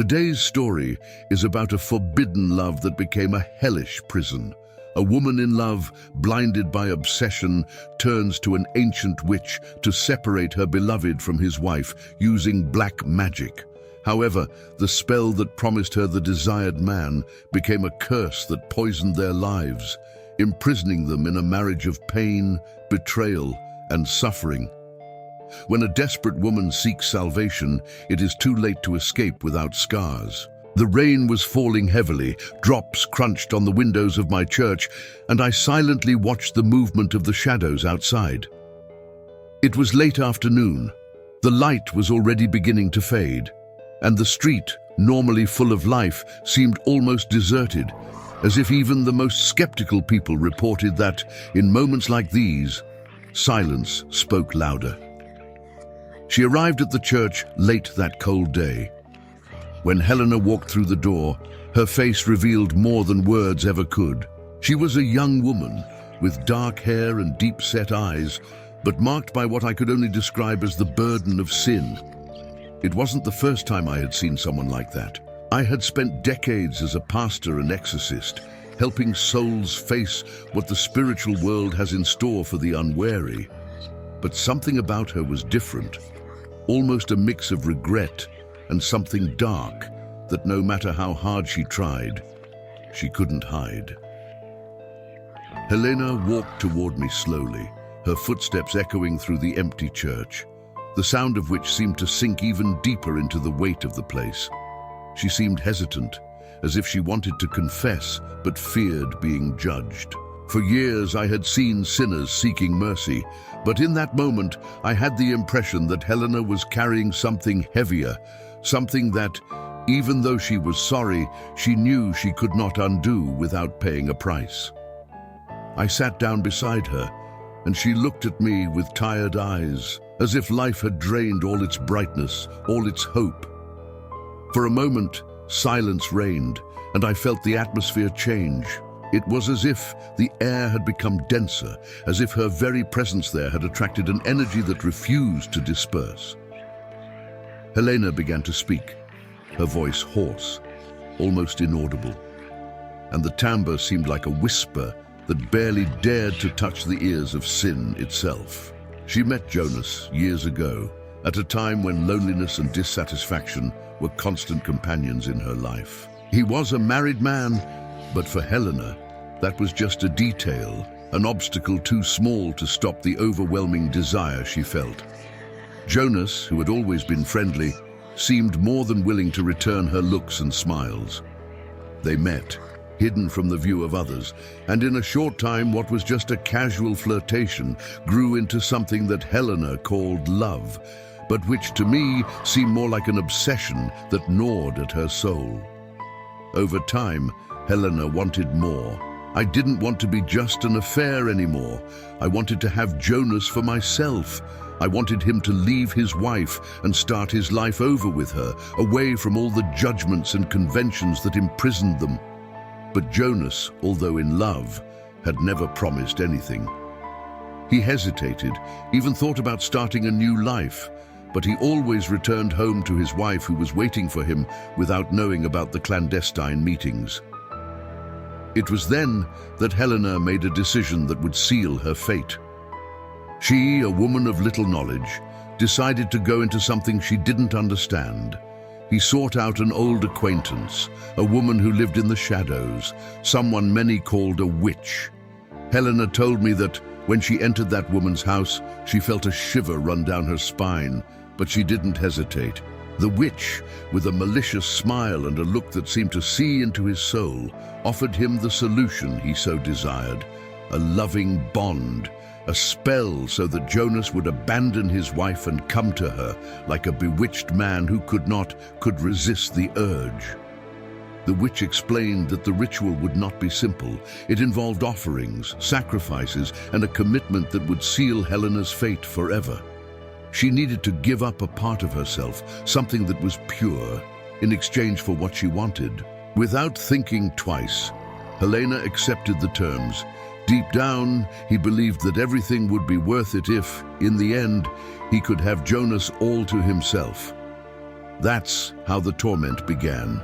Today's story is about a forbidden love that became a hellish prison. A woman in love, blinded by obsession, turns to an ancient witch to separate her beloved from his wife using black magic. However, the spell that promised her the desired man became a curse that poisoned their lives, imprisoning them in a marriage of pain, betrayal, and suffering. When a desperate woman seeks salvation, it is too late to escape without scars. The rain was falling heavily, drops crunched on the windows of my church, and I silently watched the movement of the shadows outside. It was late afternoon. The light was already beginning to fade, and the street, normally full of life, seemed almost deserted, as if even the most skeptical people reported that, in moments like these, silence spoke louder. She arrived at the church late that cold day. When Helena walked through the door, her face revealed more than words ever could. She was a young woman, with dark hair and deep-set eyes, but marked by what I could only describe as the burden of sin. It wasn't the first time I had seen someone like that. I had spent decades as a pastor and exorcist, helping souls face what the spiritual world has in store for the unwary. But something about her was different, almost a mix of regret and something dark that no matter how hard she tried, she couldn't hide. Helena walked toward me slowly, her footsteps echoing through the empty church, the sound of which seemed to sink even deeper into the weight of the place. She seemed hesitant, as if she wanted to confess but feared being judged. For years I had seen sinners seeking mercy, but in that moment I had the impression that Helena was carrying something heavier, something that, even though she was sorry, she knew she could not undo without paying a price. I sat down beside her, and she looked at me with tired eyes, as if life had drained all its brightness, all its hope. For a moment, silence reigned, and I felt the atmosphere change. It was as if the air had become denser, as if her very presence there had attracted an energy that refused to disperse. Helena began to speak, her voice hoarse, almost inaudible, and the timbre seemed like a whisper that barely dared to touch the ears of sin itself. She met Jonas years ago, at a time when loneliness and dissatisfaction were constant companions in her life. He was a married man, but for Helena, that was just a detail, an obstacle too small to stop the overwhelming desire she felt. Jonas, who had always been friendly, seemed more than willing to return her looks and smiles. They met, hidden from the view of others, and in a short time what was just a casual flirtation grew into something that Helena called love, but which to me seemed more like an obsession that gnawed at her soul. Over time, Helena wanted more. I didn't want to be just an affair anymore. I wanted to have Jonas for myself. I wanted him to leave his wife and start his life over with her, away from all the judgments and conventions that imprisoned them. But Jonas, although in love, had never promised anything. He hesitated, even thought about starting a new life, but he always returned home to his wife who was waiting for him without knowing about the clandestine meetings. It was then that Helena made a decision that would seal her fate. She, a woman of little knowledge, decided to go into something she didn't understand. He sought out an old acquaintance, a woman who lived in the shadows, someone many called a witch. Helena told me that when she entered that woman's house, she felt a shiver run down her spine, but she didn't hesitate. The witch, with a malicious smile and a look that seemed to see into his soul, offered him the solution he so desired, a loving bond, a spell so that Jonas would abandon his wife and come to her like a bewitched man who could resist the urge. The witch explained that the ritual would not be simple. It involved offerings, sacrifices, and a commitment that would seal Helena's fate forever. She needed to give up a part of herself, something that was pure, in exchange for what she wanted. Without thinking twice, Helena accepted the terms. Deep down, he believed that everything would be worth it if, in the end, he could have Jonas all to himself. That's how the torment began.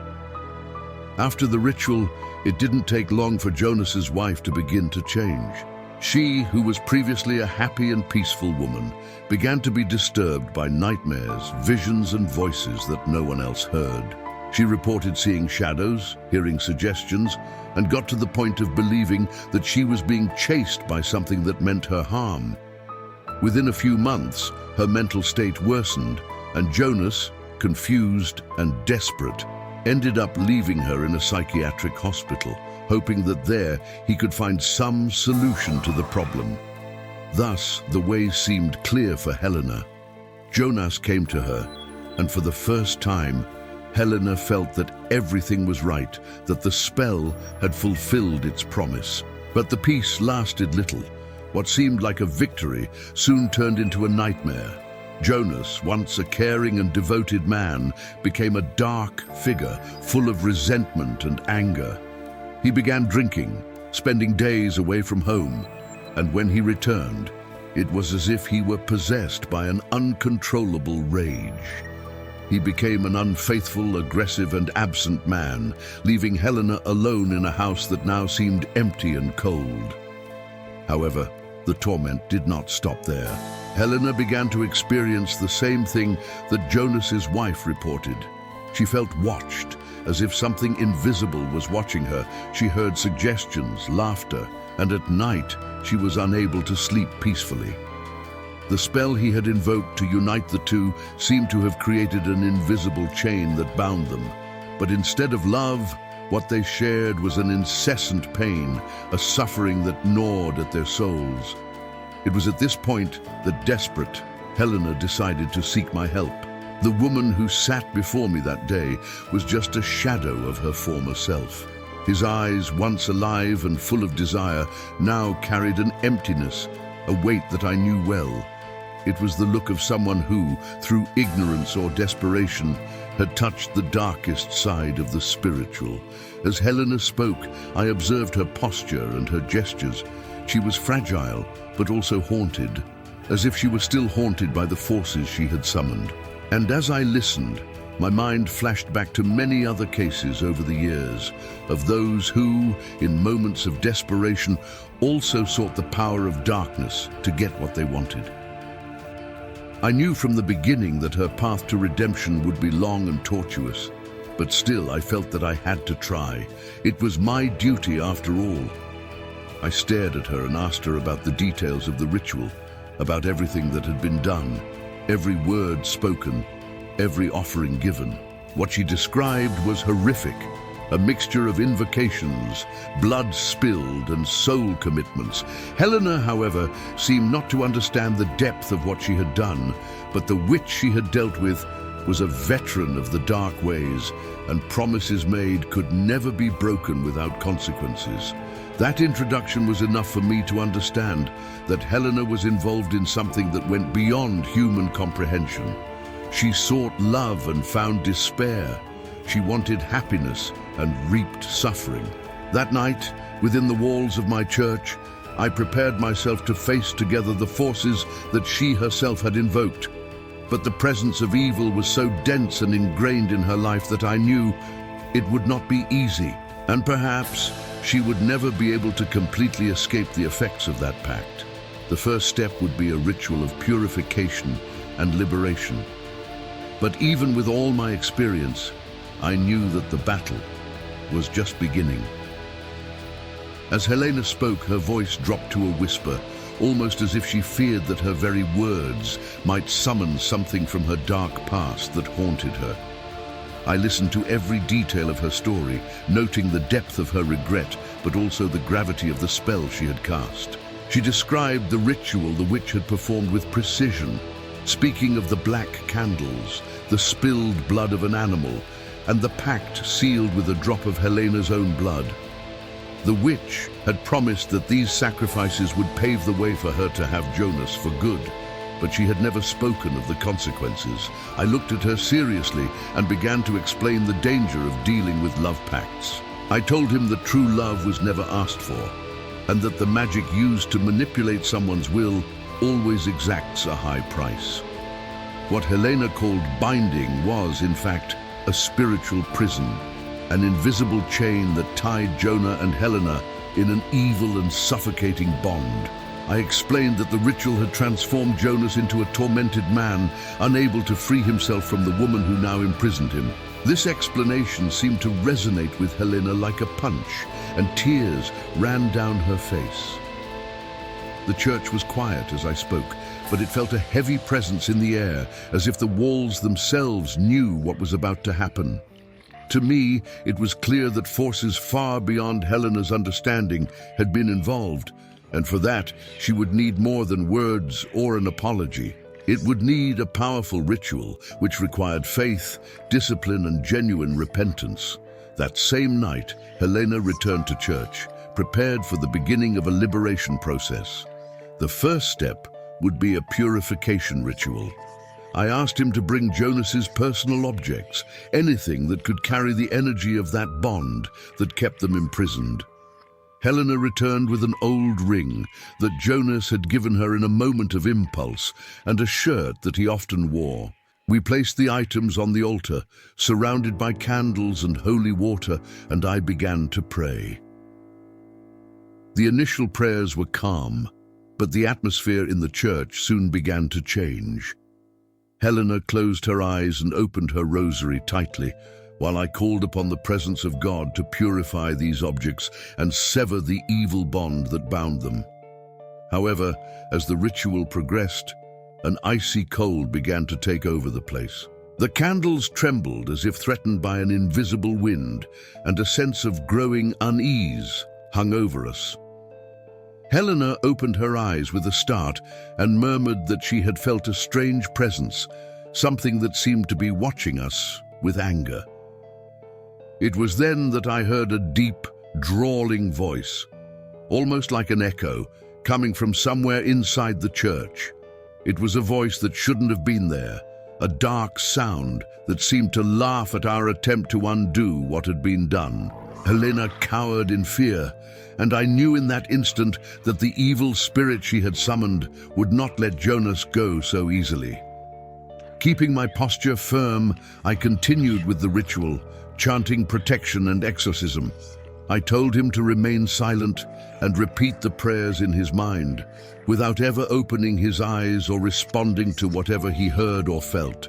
After the ritual, it didn't take long for Jonas's wife to begin to change. She, who was previously a happy and peaceful woman, began to be disturbed by nightmares, visions, and voices that no one else heard. She reported seeing shadows, hearing suggestions, and got to the point of believing that she was being chased by something that meant her harm. Within a few months, her mental state worsened, and Jonas, confused and desperate, ended up leaving her in a psychiatric hospital, hoping that there he could find some solution to the problem. Thus, the way seemed clear for Helena. Jonas came to her, and for the first time, Helena felt that everything was right, that the spell had fulfilled its promise. But the peace lasted little. What seemed like a victory soon turned into a nightmare. Jonas, once a caring and devoted man, became a dark figure full of resentment and anger. He began drinking, spending days away from home, and when he returned, it was as if he were possessed by an uncontrollable rage. He became an unfaithful, aggressive, and absent man, leaving Helena alone in a house that now seemed empty and cold. However, the torment did not stop there. Helena began to experience the same thing that Jonas's wife reported. She felt watched, as if something invisible was watching her. She heard suggestions, laughter, and at night she was unable to sleep peacefully. The spell he had invoked to unite the two seemed to have created an invisible chain that bound them. But instead of love, what they shared was an incessant pain, a suffering that gnawed at their souls. It was at this point that, desperate, Helena decided to seek my help. The woman who sat before me that day was just a shadow of her former self. His eyes, once alive and full of desire, now carried an emptiness, a weight that I knew well. It was the look of someone who, through ignorance or desperation, had touched the darkest side of the spiritual. As Helena spoke, I observed her posture and her gestures. She was fragile, but also haunted, as if she were still haunted by the forces she had summoned. And as I listened, my mind flashed back to many other cases over the years, of those who, in moments of desperation, also sought the power of darkness to get what they wanted. I knew from the beginning that her path to redemption would be long and tortuous, but still I felt that I had to try. It was my duty after all. I stared at her and asked her about the details of the ritual, about everything that had been done, every word spoken, every offering given. What she described was horrific, a mixture of invocations, blood spilled, and soul commitments. Helena, however, seemed not to understand the depth of what she had done, but the witch she had dealt with was a veteran of the dark ways, and promises made could never be broken without consequences. That introduction was enough for me to understand that Helena was involved in something that went beyond human comprehension. She sought love and found despair. She wanted happiness and reaped suffering. That night, within the walls of my church, I prepared myself to face together the forces that she herself had invoked. But the presence of evil was so dense and ingrained in her life that I knew it would not be easy, and perhaps she would never be able to completely escape the effects of that pact. The first step would be a ritual of purification and liberation. But even with all my experience, I knew that the battle was just beginning. As Helena spoke, her voice dropped to a whisper, almost as if she feared that her very words might summon something from her dark past that haunted her. I listened to every detail of her story, noting the depth of her regret, but also the gravity of the spell she had cast. She described the ritual the witch had performed with precision, speaking of the black candles, the spilled blood of an animal, and the pact sealed with a drop of Helena's own blood. The witch had promised that these sacrifices would pave the way for her to have Jonas for good, but she had never spoken of the consequences. I looked at her seriously and began to explain the danger of dealing with love pacts. I told him that true love was never asked for, and that the magic used to manipulate someone's will always exacts a high price. What Helena called binding was, in fact, a spiritual prison, an invisible chain that tied Jonah and Helena in an evil and suffocating bond. I explained that the ritual had transformed Jonas into a tormented man, unable to free himself from the woman who now imprisoned him. This explanation seemed to resonate with Helena like a punch, and tears ran down her face. The church was quiet as I spoke, but it felt a heavy presence in the air, as if the walls themselves knew what was about to happen. To me, it was clear that forces far beyond Helena's understanding had been involved, and for that, she would need more than words or an apology. It would need a powerful ritual, which required faith, discipline, and genuine repentance. That same night, Helena returned to church, prepared for the beginning of a liberation process. The first step would be a purification ritual. I asked him to bring Jonas's personal objects, anything that could carry the energy of that bond that kept them imprisoned. Helena returned with an old ring that Jonas had given her in a moment of impulse and a shirt that he often wore. We placed the items on the altar, surrounded by candles and holy water, and I began to pray. The initial prayers were calm, but the atmosphere in the church soon began to change. Helena closed her eyes and opened her rosary tightly, while I called upon the presence of God to purify these objects and sever the evil bond that bound them. However, as the ritual progressed, an icy cold began to take over the place. The candles trembled as if threatened by an invisible wind, and a sense of growing unease hung over us. Helena opened her eyes with a start and murmured that she had felt a strange presence, something that seemed to be watching us with anger. It was then that I heard a deep, drawling voice, almost like an echo, coming from somewhere inside the church. It was a voice that shouldn't have been there, a dark sound that seemed to laugh at our attempt to undo what had been done. Helena cowered in fear, and I knew in that instant that the evil spirit she had summoned would not let Jonas go so easily. Keeping my posture firm, I continued with the ritual, chanting protection and exorcism. I told him to remain silent and repeat the prayers in his mind, without ever opening his eyes or responding to whatever he heard or felt.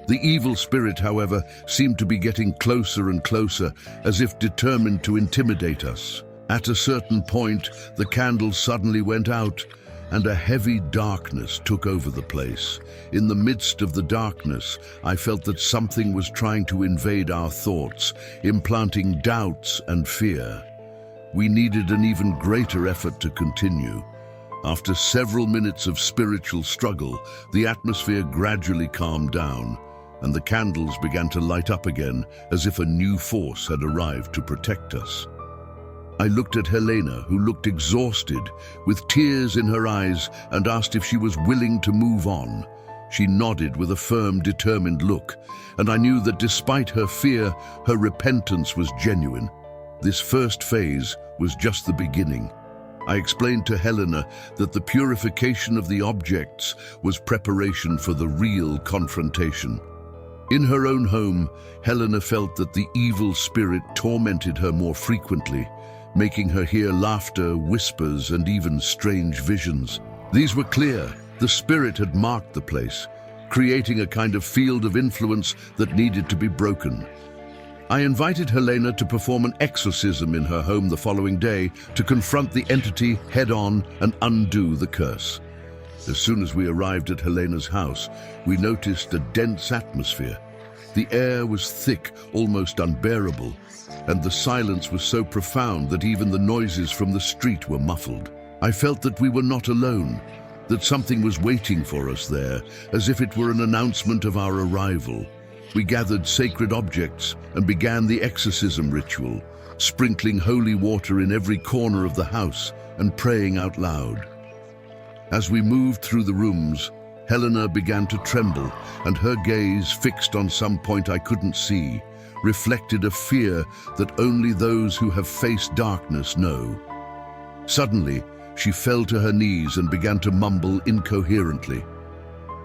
The evil spirit, however, seemed to be getting closer and closer, as if determined to intimidate us. At a certain point, the candles suddenly went out, and a heavy darkness took over the place. In the midst of the darkness, I felt that something was trying to invade our thoughts, implanting doubts and fear. We needed an even greater effort to continue. After several minutes of spiritual struggle, the atmosphere gradually calmed down, and the candles began to light up again, as if a new force had arrived to protect us. I looked at Helena, who looked exhausted, with tears in her eyes, and asked if she was willing to move on. She nodded with a firm, determined look, and I knew that despite her fear, her repentance was genuine. This first phase was just the beginning. I explained to Helena that the purification of the objects was preparation for the real confrontation. In her own home, Helena felt that the evil spirit tormented her more frequently, making her hear laughter, whispers, and even strange visions. These were clear. The spirit had marked the place, creating a kind of field of influence that needed to be broken. I invited Helena to perform an exorcism in her home the following day to confront the entity head-on and undo the curse. As soon as we arrived at Helena's house, we noticed a dense atmosphere. The air was thick, almost unbearable, and the silence was so profound that even the noises from the street were muffled. I felt that we were not alone, that something was waiting for us there, as if it were an announcement of our arrival. We gathered sacred objects and began the exorcism ritual, sprinkling holy water in every corner of the house and praying out loud. As we moved through the rooms, Helena began to tremble, and her gaze, fixed on some point I couldn't see, reflected a fear that only those who have faced darkness know. Suddenly, she fell to her knees and began to mumble incoherently.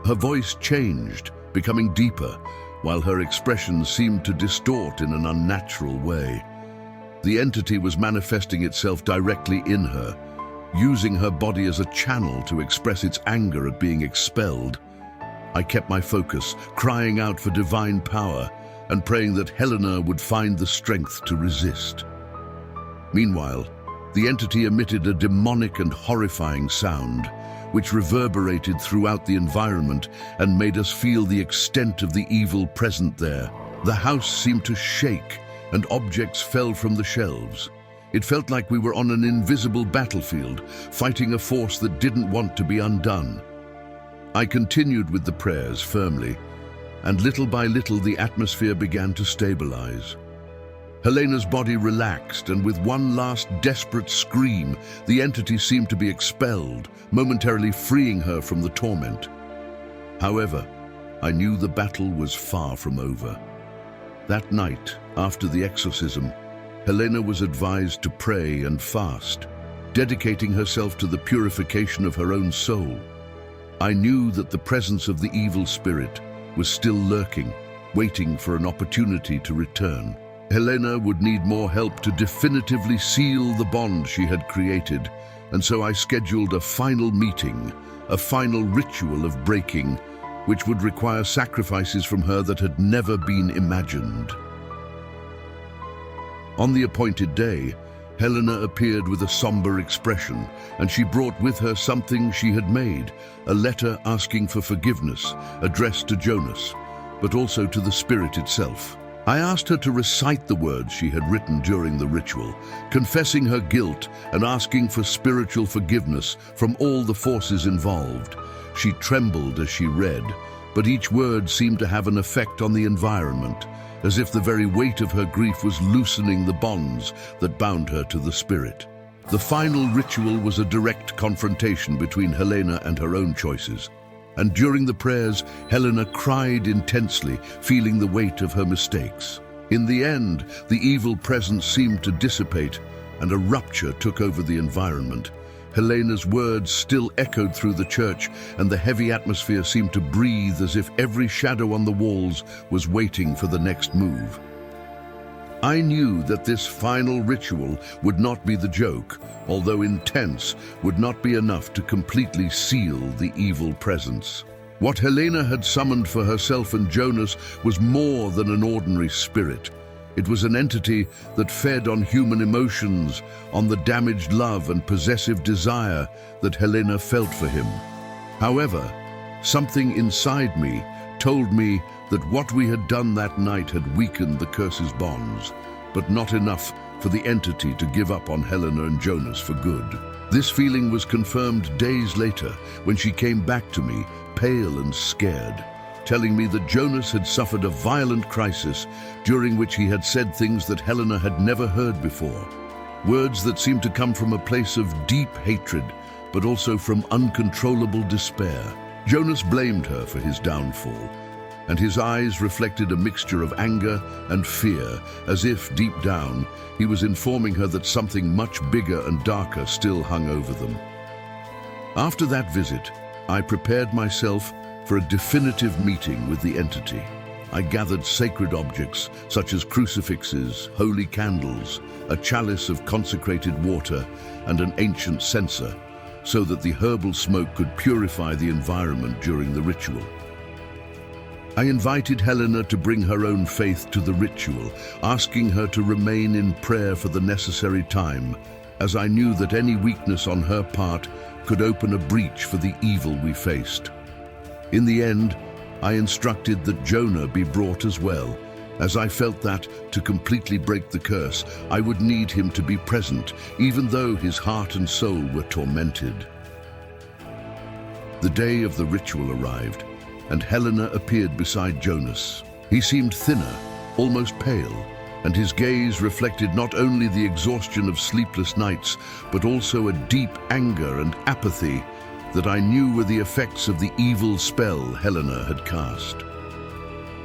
Her voice changed, becoming deeper, while her expression seemed to distort in an unnatural way. The entity was manifesting itself directly in her, using her body as a channel to express its anger at being expelled. I kept my focus, crying out for divine power and praying that Helena would find the strength to resist. Meanwhile, the entity emitted a demonic and horrifying sound, which reverberated throughout the environment and made us feel the extent of the evil present there. The house seemed to shake, and objects fell from the shelves. It felt like we were on an invisible battlefield, fighting a force that didn't want to be undone. I continued with the prayers firmly, and little by little the atmosphere began to stabilize. Helena's body relaxed, and with one last desperate scream, the entity seemed to be expelled, momentarily freeing her from the torment. However, I knew the battle was far from over. That night, after the exorcism, Helena was advised to pray and fast, dedicating herself to the purification of her own soul. I knew that the presence of the evil spirit was still lurking, waiting for an opportunity to return. Helena would need more help to definitively seal the bond she had created, and so I scheduled a final meeting, a final ritual of breaking, which would require sacrifices from her that had never been imagined. On the appointed day, Helena appeared with a somber expression, and she brought with her something she had made, a letter asking for forgiveness, addressed to Jonas, but also to the spirit itself. I asked her to recite the words she had written during the ritual, confessing her guilt and asking for spiritual forgiveness from all the forces involved. She trembled as she read, but each word seemed to have an effect on the environment, as if the very weight of her grief was loosening the bonds that bound her to the spirit. The final ritual was a direct confrontation between Helena and her own choices. And during the prayers, Helena cried intensely, feeling the weight of her mistakes. In the end, the evil presence seemed to dissipate, and a rupture took over the environment. Helena's words still echoed through the church, and the heavy atmosphere seemed to breathe as if every shadow on the walls was waiting for the next move. I knew that this final ritual would not be the joke, although intense, would not be enough to completely seal the evil presence. What Helena had summoned for herself and Jonas was more than an ordinary spirit. It was an entity that fed on human emotions, on the damaged love and possessive desire that Helena felt for him. However, something inside me told me that what we had done that night had weakened the curse's bonds, but not enough for the entity to give up on Helena and Jonas for good. This feeling was confirmed days later when she came back to me, pale and scared, telling me that Jonas had suffered a violent crisis during which he had said things that Helena had never heard before. Words that seemed to come from a place of deep hatred, but also from uncontrollable despair. Jonas blamed her for his downfall, and his eyes reflected a mixture of anger and fear, as if, deep down, he was informing her that something much bigger and darker still hung over them. After that visit, I prepared myself for a definitive meeting with the entity. I gathered sacred objects such as crucifixes, holy candles, a chalice of consecrated water, and an ancient censer, so that the herbal smoke could purify the environment during the ritual. I invited Helena to bring her own faith to the ritual, asking her to remain in prayer for the necessary time, as I knew that any weakness on her part could open a breach for the evil we faced. In the end, I instructed that Jonah be brought as well, as I felt that, to completely break the curse, I would need him to be present, even though his heart and soul were tormented. The day of the ritual arrived, and Helena appeared beside Jonas. He seemed thinner, almost pale, and his gaze reflected not only the exhaustion of sleepless nights, but also a deep anger and apathy that I knew were the effects of the evil spell Helena had cast.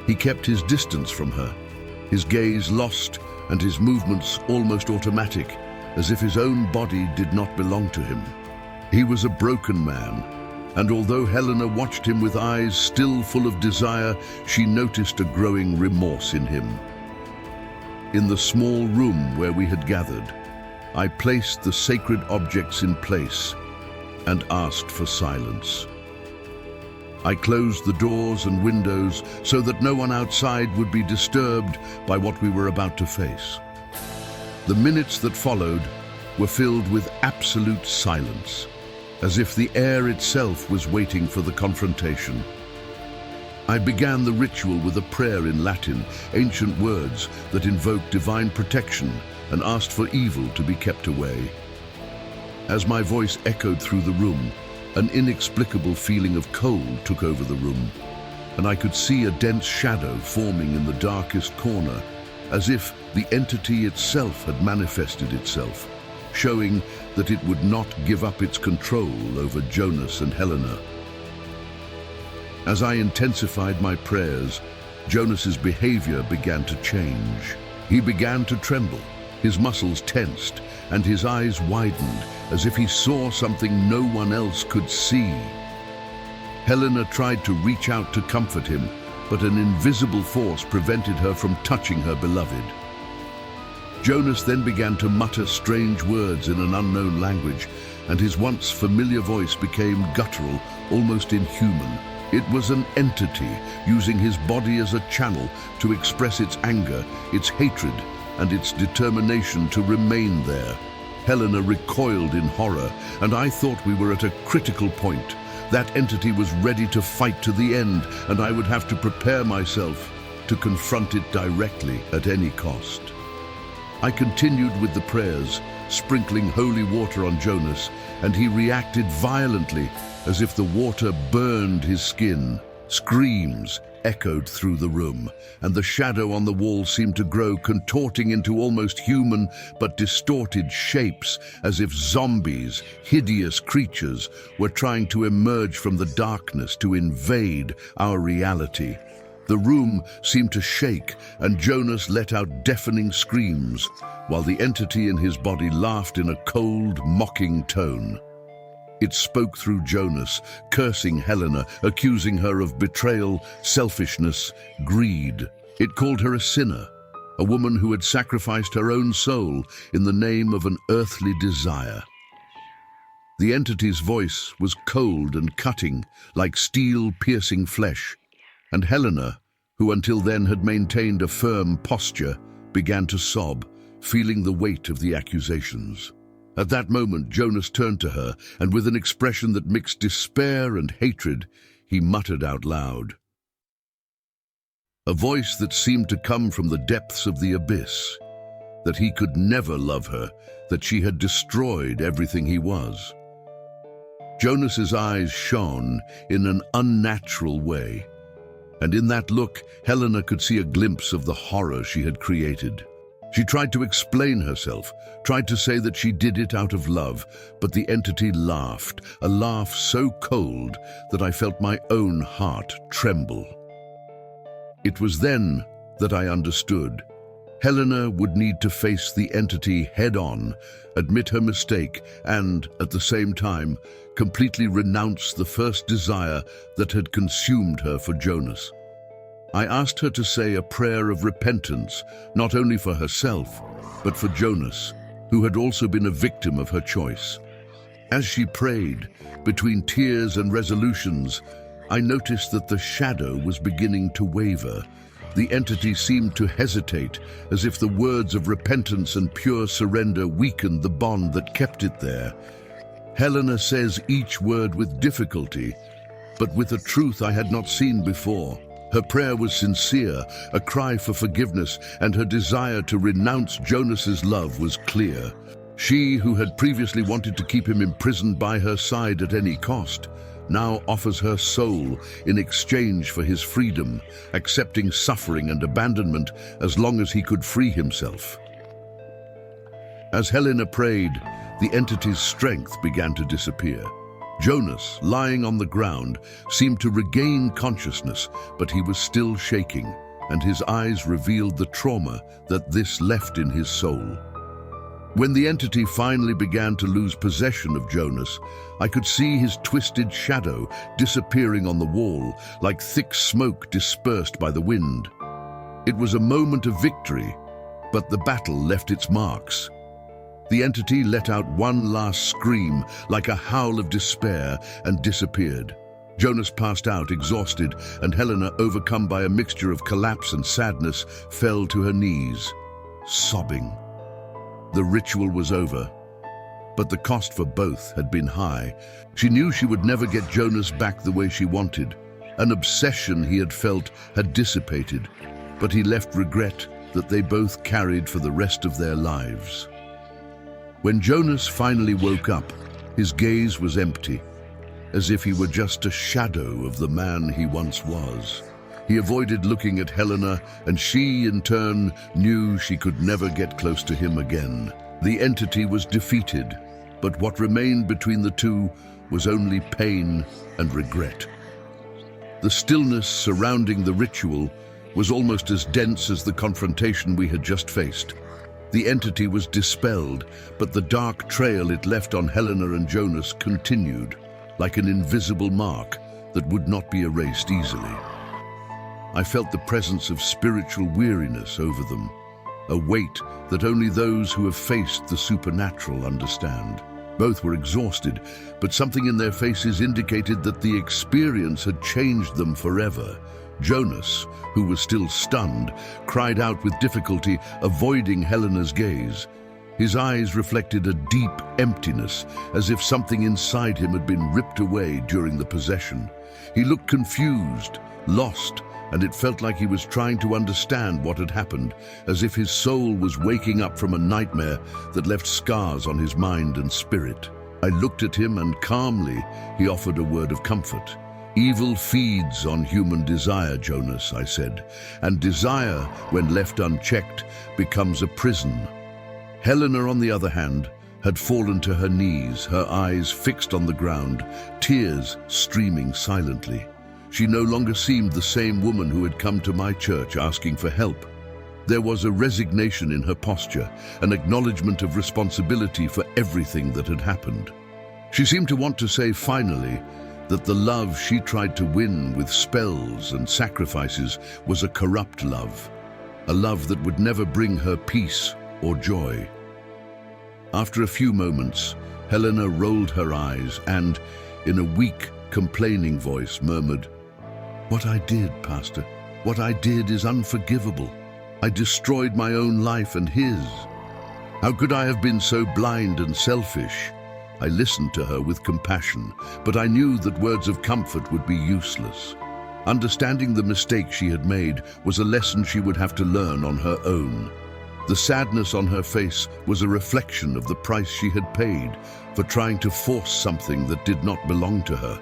He kept his distance from her, his gaze lost and his movements almost automatic, as if his own body did not belong to him. He was a broken man, And although Helena watched him with eyes still full of desire, she noticed a growing remorse in him. In the small room where we had gathered, I placed the sacred objects in place and asked for silence. I closed the doors and windows so that no one outside would be disturbed by what we were about to face. The minutes that followed were filled with absolute silence, as if the air itself was waiting for the confrontation. I began the ritual with a prayer in Latin, ancient words that invoked divine protection and asked for evil to be kept away. As my voice echoed through the room, an inexplicable feeling of cold took over the room, and I could see a dense shadow forming in the darkest corner, as if the entity itself had manifested itself, showing that it would not give up its control over Jonas and Helena. As I intensified my prayers, Jonas's behavior began to change. He began to tremble, his muscles tensed, and his eyes widened as if he saw something no one else could see. Helena tried to reach out to comfort him, but an invisible force prevented her from touching her beloved. Jonas then began to mutter strange words in an unknown language, and his once familiar voice became guttural, almost inhuman. It was an entity using his body as a channel to express its anger, its hatred, and its determination to remain there. Helena recoiled in horror, and I thought we were at a critical point. That entity was ready to fight to the end, and I would have to prepare myself to confront it directly at any cost. I continued with the prayers, sprinkling holy water on Jonas, and he reacted violently, as if the water burned his skin. Screams echoed through the room, and the shadow on the wall seemed to grow, contorting into almost human but distorted shapes, as if zombies, hideous creatures, were trying to emerge from the darkness to invade our reality. The room seemed to shake, and Jonas let out deafening screams, while the entity in his body laughed in a cold, mocking tone. It spoke through Jonas, cursing Helena, accusing her of betrayal, selfishness, greed. It called her a sinner, a woman who had sacrificed her own soul in the name of an earthly desire. The entity's voice was cold and cutting, like steel piercing flesh, and Helena, who until then had maintained a firm posture, began to sob, feeling the weight of the accusations. At that moment, Jonas turned to her, and with an expression that mixed despair and hatred, he muttered out loud. A voice that seemed to come from the depths of the abyss, that he could never love her, that she had destroyed everything he was. Jonas's eyes shone in an unnatural way, and in that look, Helena could see a glimpse of the horror she had created. She tried to explain herself, tried to say that she did it out of love, but the entity laughed, a laugh so cold that I felt my own heart tremble. It was then that I understood. Helena would need to face the entity head-on, admit her mistake, and, at the same time, completely renounce the first desire that had consumed her for Jonas. I asked her to say a prayer of repentance, not only for herself, but for Jonas, who had also been a victim of her choice. As she prayed, between tears and resolutions, I noticed that the shadow was beginning to waver. The entity seemed to hesitate, as if the words of repentance and pure surrender weakened the bond that kept it there. Helena says each word with difficulty, but with a truth I had not seen before. Her prayer was sincere, a cry for forgiveness, and her desire to renounce Jonas's love was clear. She, who had previously wanted to keep him imprisoned by her side at any cost, now offers her soul in exchange for his freedom, accepting suffering and abandonment as long as he could free himself. As Helena prayed, the entity's strength began to disappear. Jonas, lying on the ground, seemed to regain consciousness, but he was still shaking, and his eyes revealed the trauma that this left in his soul. When the entity finally began to lose possession of Jonas, I could see his twisted shadow disappearing on the wall, like thick smoke dispersed by the wind. It was a moment of victory, but the battle left its marks. The entity let out one last scream, like a howl of despair, and disappeared. Jonas passed out, exhausted, and Helena, overcome by a mixture of collapse and sadness, fell to her knees, sobbing. The ritual was over, but the cost for both had been high. She knew she would never get Jonas back the way she wanted. An obsession he had felt had dissipated, but he left regret that they both carried for the rest of their lives. When Jonas finally woke up, his gaze was empty, as if he were just a shadow of the man he once was. He avoided looking at Helena, and she, in turn, knew she could never get close to him again. The entity was defeated, but what remained between the two was only pain and regret. The stillness surrounding the ritual was almost as dense as the confrontation we had just faced. The entity was dispelled, but the dark trail it left on Helena and Jonas continued, like an invisible mark that would not be erased easily. I felt the presence of spiritual weariness over them, a weight that only those who have faced the supernatural understand. Both were exhausted, but something in their faces indicated that the experience had changed them forever. Jonas, who was still stunned, cried out with difficulty, avoiding Helena's gaze. His eyes reflected a deep emptiness, as if something inside him had been ripped away during the possession. He looked confused, lost, and it felt like he was trying to understand what had happened, as if his soul was waking up from a nightmare that left scars on his mind and spirit. I looked at him, and calmly he offered a word of comfort. "Evil feeds on human desire, Jonas," I said, "and desire, when left unchecked, becomes a prison." Helena, on the other hand, had fallen to her knees, her eyes fixed on the ground, tears streaming silently. She no longer seemed the same woman who had come to my church asking for help. There was a resignation in her posture, an acknowledgement of responsibility for everything that had happened. She seemed to want to say finally that the love she tried to win with spells and sacrifices was a corrupt love, a love that would never bring her peace or joy. After a few moments, Helena rolled her eyes and, in a weak, complaining voice, murmured, "What I did, Pastor, what I did is unforgivable. I destroyed my own life and his. How could I have been so blind and selfish?" I listened to her with compassion, but I knew that words of comfort would be useless. Understanding the mistake she had made was a lesson she would have to learn on her own. The sadness on her face was a reflection of the price she had paid for trying to force something that did not belong to her.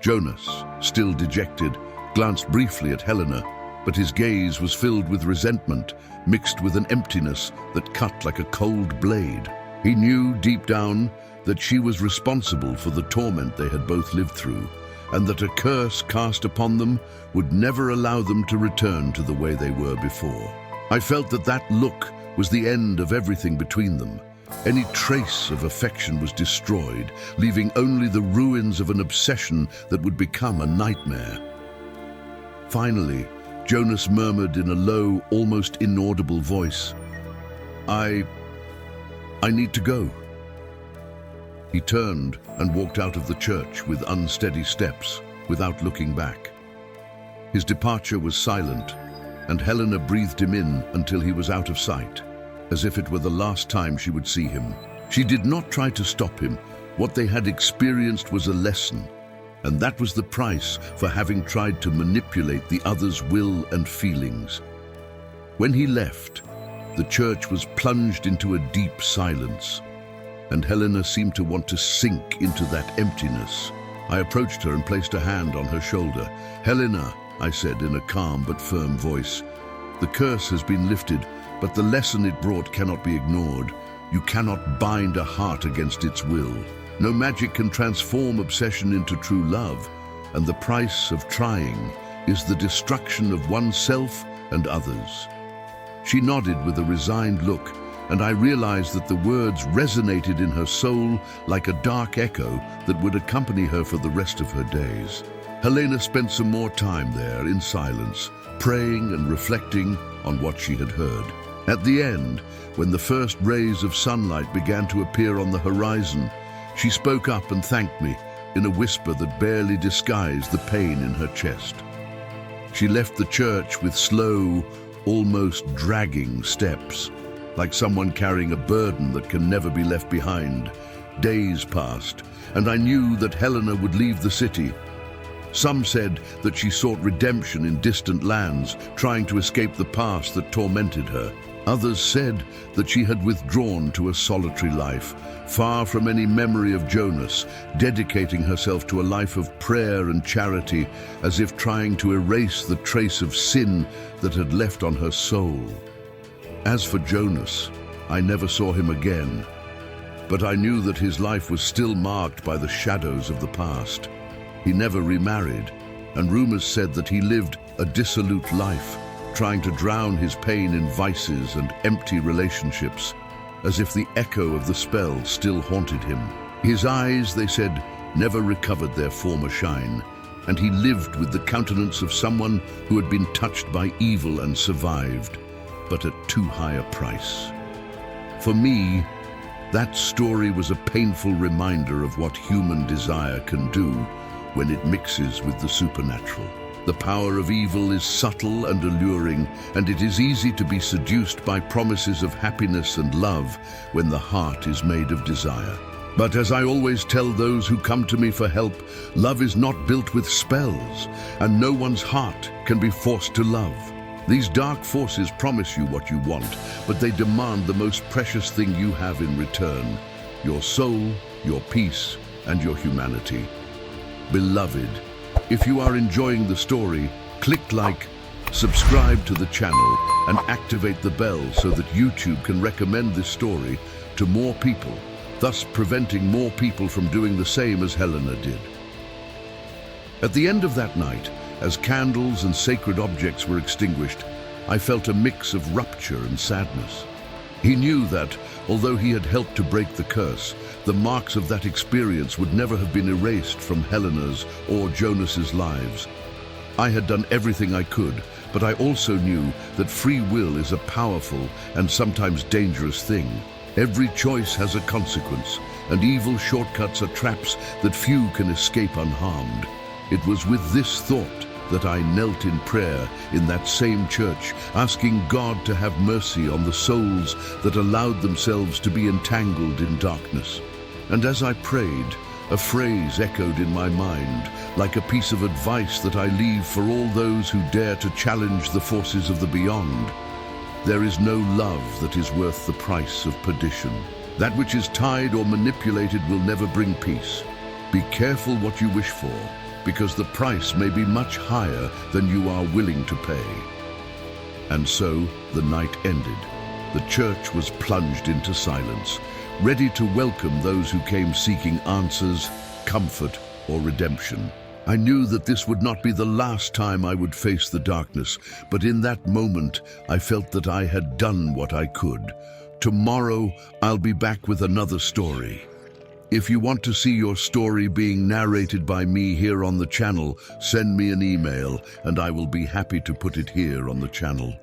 Jonas, still dejected, glanced briefly at Helena, but his gaze was filled with resentment, mixed with an emptiness that cut like a cold blade. He knew deep down that she was responsible for the torment they had both lived through, and that a curse cast upon them would never allow them to return to the way they were before. I felt that that look was the end of everything between them. Any trace of affection was destroyed, leaving only the ruins of an obsession that would become a nightmare. Finally, Jonas murmured in a low, almost inaudible voice, I need to go." He turned and walked out of the church with unsteady steps, without looking back. His departure was silent, and Helena breathed him in until he was out of sight, as if it were the last time she would see him. She did not try to stop him. What they had experienced was a lesson, and that was the price for having tried to manipulate the other's will and feelings. When he left, the church was plunged into a deep silence, and Helena seemed to want to sink into that emptiness. I approached her and placed a hand on her shoulder. "Helena," I said in a calm but firm voice, "the curse has been lifted, but the lesson it brought cannot be ignored. You cannot bind a heart against its will. No magic can transform obsession into true love, and the price of trying is the destruction of oneself and others." She nodded with a resigned look, and I realized that the words resonated in her soul like a dark echo that would accompany her for the rest of her days. Helena spent some more time there in silence, praying and reflecting on what she had heard. At the end, when the first rays of sunlight began to appear on the horizon, she spoke up and thanked me in a whisper that barely disguised the pain in her chest. She left the church with slow, almost dragging steps, like someone carrying a burden that can never be left behind. Days passed, and I knew that Helena would leave the city. Some said that she sought redemption in distant lands, trying to escape the past that tormented her. Others said that she had withdrawn to a solitary life, far from any memory of Jonas, dedicating herself to a life of prayer and charity, as if trying to erase the trace of sin that had left on her soul. As for Jonas, I never saw him again, but I knew that his life was still marked by the shadows of the past. He never remarried, and rumors said that he lived a dissolute life, trying to drown his pain in vices and empty relationships, as if the echo of the spell still haunted him. His eyes, they said, never recovered their former shine, and he lived with the countenance of someone who had been touched by evil and survived, but at too high a price. For me, that story was a painful reminder of what human desire can do when it mixes with the supernatural. The power of evil is subtle and alluring, and it is easy to be seduced by promises of happiness and love when the heart is made of desire. But as I always tell those who come to me for help, love is not built with spells, and no one's heart can be forced to love. These dark forces promise you what you want, but they demand the most precious thing you have in return: your soul, your peace, and your humanity. Beloved, if you are enjoying the story, click like, subscribe to the channel, and activate the bell so that YouTube can recommend this story to more people, thus preventing more people from doing the same as Helena did. At the end of that night, as candles and sacred objects were extinguished, I felt a mix of rupture and sadness. He knew that, although he had helped to break the curse, the marks of that experience would never have been erased from Helena's or Jonas's lives. I had done everything I could, but I also knew that free will is a powerful and sometimes dangerous thing. Every choice has a consequence, and evil shortcuts are traps that few can escape unharmed. It was with this thought that I knelt in prayer in that same church, asking God to have mercy on the souls that allowed themselves to be entangled in darkness. And as I prayed, a phrase echoed in my mind, like a piece of advice that I leave for all those who dare to challenge the forces of the beyond. There is no love that is worth the price of perdition. That which is tied or manipulated will never bring peace. Be careful what you wish for, because the price may be much higher than you are willing to pay. And so the night ended. The church was plunged into silence, ready to welcome those who came seeking answers, comfort, or redemption. I knew that this would not be the last time I would face the darkness, but in that moment I felt that I had done what I could. Tomorrow I'll be back with another story. If you want to see your story being narrated by me here on the channel, send me an email and I will be happy to put it here on the channel.